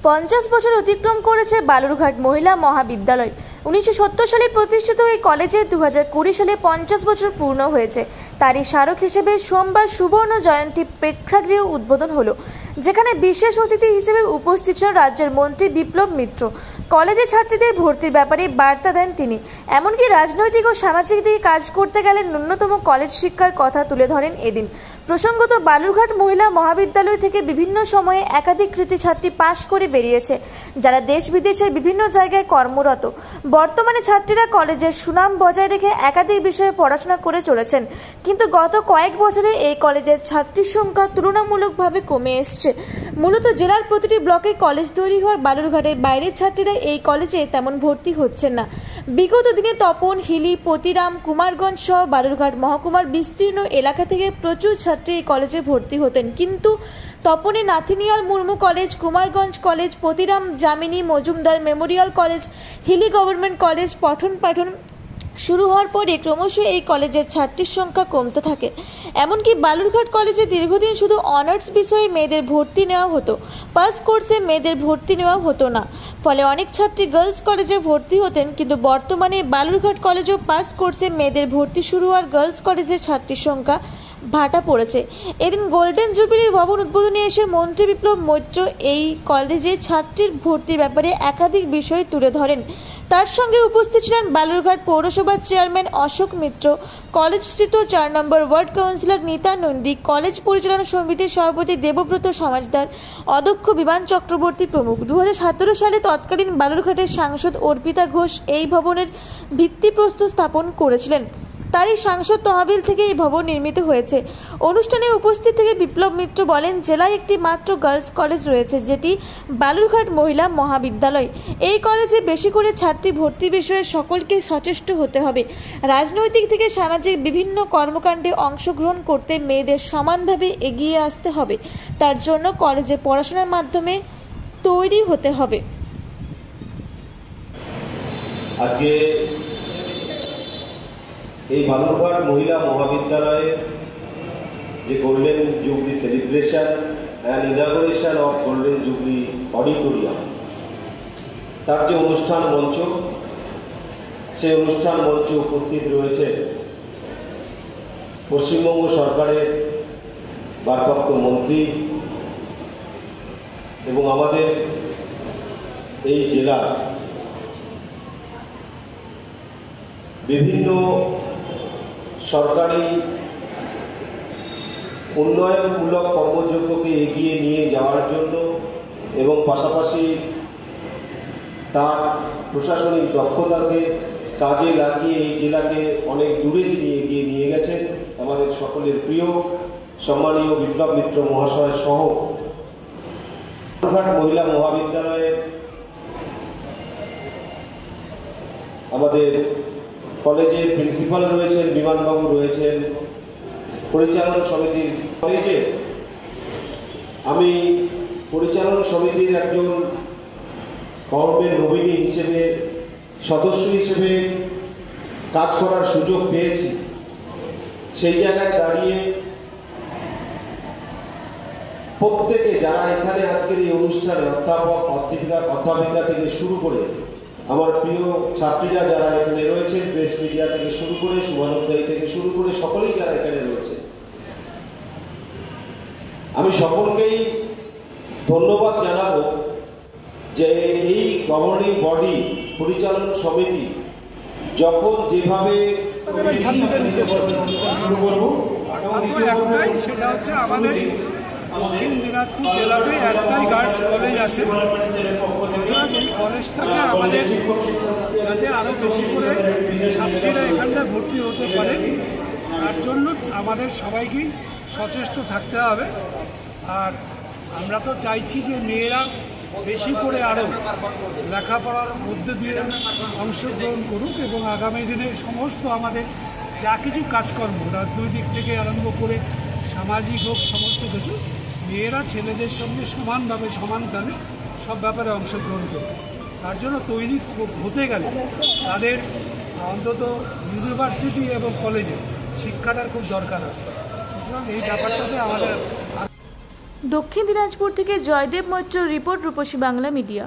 50 বছর অতিক্রম করেছে বালুরঘাট মহিলা মহাবিদ্যালয়। 1970 সালে প্রতিষ্ঠিত এই কলেজে 2020 সালে 50 বছর পূর্ণ হয়েছে। তারই স্মারক হিসেবে সোমবার সুবর্ণ জয়ন্তী প্রেক্ষাগৃহ উদ্বোধন হলো, যেখানে বিশেষ অতিথি হিসেবে উপস্থিত ছিলেন রাজ্যের মন্ত্রী বিপ্লব মিত্র। কলেজে ছাত্রীদের ভর্তির ব্যাপারে বার্তা দেন তিনি। এমনকি রাজনৈতিক ও সামাজিক দিকে কাজ করতে গেলে ন্যূনতম কলেজ শিক্ষার কথা তুলে ধরেন এদিন। প্রসঙ্গত, বালুরঘাট মহিলা মহাবিদ্যালয় থেকে বিভিন্ন সময়ে একাধিক কৃতী ছাত্রী পাশ করে বেরিয়েছে, যারা দেশ বিদেশের বিভিন্ন জায়গায় কর্মরত। বর্তমানে ছাত্রীরা কলেজের সুনাম বজায় রেখে একাধিক বিষয়ে পড়াশোনা করে চলেছেন, কিন্তু গত কয়েক বছরে এই কলেজের ছাত্রীর সংখ্যা তুলনামূলকভাবে কমে এসছে। মূলত জেলার প্রতিটি ব্লকে কলেজ তৈরি হওয়ার বালুরঘাটের বাইরের ছাত্রীরা এই কলেজে তেমন ভর্তি হচ্ছেন না। বিগত দিনে তপন, হিলি, পতিরাম, কুমারগঞ্জ সহ বালুরঘাট মহকুমার বিস্তীর্ণ এলাকা থেকে প্রচুর ছাত্রী এই কলেজে ভর্তি হতেন, কিন্তু তপনে Nathaniel Murmu college, Kumarganj college, Patiram Jamini Majumdar memorial college, Hili government college পঠন পাঠন শুরু হওয়ার পরে ক্রমশ এই কলেজের ছাত্রীর সংখ্যা কমতে থাকে। এমনকি বালুরঘাট কলেজে দীর্ঘদিন শুধু অনার্স বিষয়ে মেয়েদের ভর্তি নেওয়া হতো, পাস কোর্সে মেয়েদের ভর্তি নেওয়া হতো না। ফলে অনেক ছাত্রী গার্লস কলেজে ভর্তি হতেন, কিন্তু বর্তমানে বালুরঘাট কলেজেও পাস কোর্সে মেয়েদের ভর্তি শুরু হওয়ার গার্লস কলেজের ছাত্রীর সংখ্যা ভাটা পড়েছে। এদিন গোল্ডেন জুবিলির ভবন উদ্বোধনে এসে মন্ত্রী বিপ্লব মিত্র এই কলেজে ছাত্রীর ভর্তির ব্যাপারে একাধিক বিষয় তুলে ধরেন। তার সঙ্গে উপস্থিত ছিলেন বালুরঘাট পৌরসভার চেয়ারম্যান অশোক মিত্র, কলেজস্থিত 4 নম্বর ward councillor Nita Nandi, college পরিচালনা সমিতির সভাপতি দেবব্রত সমাজদার, অধ্যক্ষ বিমান চক্রবর্তী প্রমুখ। 2017 সালে তৎকালীন বালুরঘাটের সাংসদ অর্পিতা ঘোষ এই ভবনের ভিত্তিপ্রস্তর স্থাপন করেছিলেন। তারই সাংসদ তহবিল থেকে এই ভবন নির্মিত হয়েছে। অনুষ্ঠানে উপস্থিত থেকে বিপ্লব মিত্র বলেন, জেলায় একটি মাত্র গার্লস কলেজ রয়েছে, যেটি বালুরঘাট মহিলা মহাবিদ্যালয়। এই কলেজে বেশি করে ছাত্রী ভর্তি বিষয়ে সকলকে সচেষ্ট হতে হবে। রাজনৈতিক থেকে সামাজিক বিভিন্ন কর্মকাণ্ডে অংশগ্রহণ করতে মেয়েদের সমানভাবে এগিয়ে আসতে হবে। তার জন্য কলেজে পড়াশোনার মাধ্যমে তৈরি হতে হবে। আজকে এই বালুরঘাট মহিলা মহাবিদ্যালয়ের যে golden jubilee celebration and inauguration of golden jubilee auditorium, তার যে অনুষ্ঠান মঞ্চ, সেই অনুষ্ঠান মঞ্চে উপস্থিত রয়েছে পশ্চিমবঙ্গ সরকারের ভারপ্রাপ্ত মন্ত্রী এবং আমাদের এই জেলার বিভিন্ন সরকারি উন্নয়নমূলক কর্মযজ্ঞকে এগিয়ে নিয়ে যাওয়ার জন্য এবং পাশাপাশি তার প্রশাসনিক দক্ষতাকে কাজে লাগিয়ে এই জেলাকে অনেক দূরে তিনি এগিয়ে নিয়ে গেছেন। আমাদের সকলের প্রিয় সম্মানীয় বিপ্লব মিত্র মহাশয় সহ বালুরঘাট মহিলা মহাবিদ্যালয়ে আমাদের কলেজের প্রিন্সিপাল রয়েছেন, বিমানবাবু রয়েছেন, পরিচালন সমিতির কলেজে আমি পরিচালন সমিতির একজন গভর্নমেন্ট নমিনি হিসেবে, সদস্য হিসেবে কাজ করার সুযোগ পেয়েছি। সেই জায়গায় দাঁড়িয়ে প্রত্যেকে যারা এখানে আজকের এই অনুষ্ঠানে অধ্যাপক, অধ্যাপিকা থেকে শুরু করে আমার প্রিয় ছাত্রীরা যারা এখানে রয়েছে, প্রেস মিডিয়া থেকে শুরু করে, শুভানুধ্যায়ী থেকে শুরু করে সকলেই যারা এখানে রয়েছে, আমি সকলকেই ধন্যবাদ জানাবো যে এই গভর্নিং বডি পরিচালন সমিতি যখন যেভাবে শুরু করবো, সেটা হচ্ছে আমাদের দক্ষিণ দিনাজপুর জেলাতে একটাই গার্লস কলেজ আছে। এই কলেজটাকে আমাদের যাতে আরও বেশি করে ছাত্রীরা এখানটা ভর্তি হতে পারে, তার জন্য আমাদের সবাইকেই সচেষ্ট থাকতে হবে। আর আমরা তো চাইছি যে মেয়েরা বেশি করে আরও লেখাপড়ার মধ্যে দিয়ে অংশগ্রহণ করুক এবং আগামী দিনে সমস্ত আমাদের যা কিছু কাজকর্ম রাজনৈতিক থেকে আরম্ভ করে সামাজিক হোক, সমস্ত কিছু মেয়েরা ছেলেদের সঙ্গে সমানভাবে সমানতালে সব ব্যাপারে অংশগ্রহণ করবে। তার জন্য তৈরি হতে গেলে তাদের অন্তত ইউনিভার্সিটি এবং কলেজে শিক্ষাটার খুব দরকার আছে। সুতরাং এই ব্যাপারটাতে আমাদের দক্ষিণ দিনাজপুর থেকে জয়দেব মৈত্র রিপোর্ট, রূপসী বাংলা মিডিয়া।